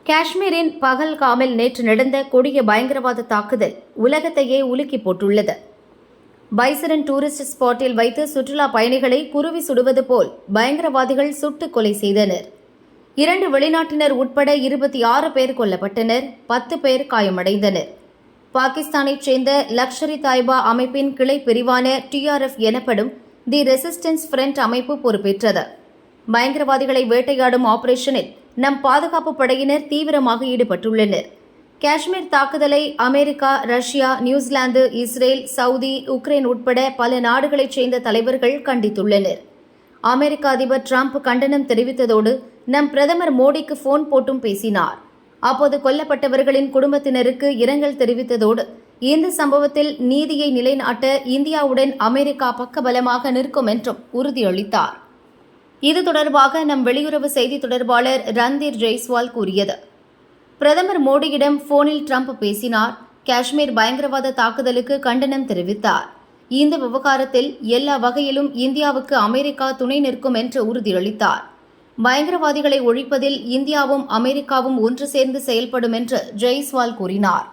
காஷ்மீரின் பகல்காமில் நேற்று நடந்த கொடிய பயங்கரவாத தாக்குதல் உலகத்தையே உலுக்கி போட்டுள்ளது. பைசரன் டூரிஸ்ட் ஸ்பாட்டில் வைத்து சுற்றுலா பயணிகளை குருவி சுடுவது போல் பயங்கரவாதிகள் சுட்டுக் கொலை செய்தனர். 2 வெளிநாட்டினர் உட்பட 26 பேர் கொல்லப்பட்டனர், 10 பேர் காயமடைந்தனர். பாகிஸ்தானைச் சேர்ந்த லஷ்கர்-இ தாய்பா அமைப்பின் கிளை பிரிவான TRF எனப்படும் தி ரெசிஸ்டன்ஸ் ஃப்ரண்ட் அமைப்பு பொறுப்பேற்றது. பயங்கரவாதிகளை வேட்டையாடும் ஆபரேஷனில் நம் பாதுகாப்பு படையினர் தீவிரமாக ஈடுபட்டுள்ளனர். காஷ்மீர் தாக்குதலை America, Russia, New Zealand, Israel, Saudi, Ukraine உட்பட பல நாடுகளைச் சேர்ந்த தலைவர்கள் கண்டித்துள்ளனர். அமெரிக்க அதிபர் டிரம்ப் கண்டனம் தெரிவித்ததோடு நம் பிரதமர் மோடிக்கு போன் போட்டும் பேசினார். அப்போது கொல்லப்பட்டவர்களின் குடும்பத்தினருக்கு இரங்கல் தெரிவித்ததோடு இந்த சம்பவத்தில் நீதியை நிலைநாட்ட இந்தியாவுடன் அமெரிக்கா பக்கபலமாக நிற்கும் என்றும் உறுதியளித்தார். இது தொடர்பாக நம் வெளியுறவு செய்தி தொடர்பாளர் ரந்தீர் ஜெய்ஸ்வால் கூறியது: பிரதமர் மோடியிடம் போனில் ட்ரம்ப் பேசினார். காஷ்மீர் பயங்கரவாத தாக்குதலுக்கு கண்டனம் தெரிவித்தார். இந்த விவகாரத்தில் எல்லா வகையிலும் இந்தியாவுக்கு அமெரிக்கா துணை நிற்கும் என்று உறுதியளித்தார். பயங்கரவாதிகளை ஒழிப்பதில் இந்தியாவும் அமெரிக்காவும் ஒன்று சேர்ந்து செயல்படும் என்று ஜெய்ஸ்வால் கூறினார்.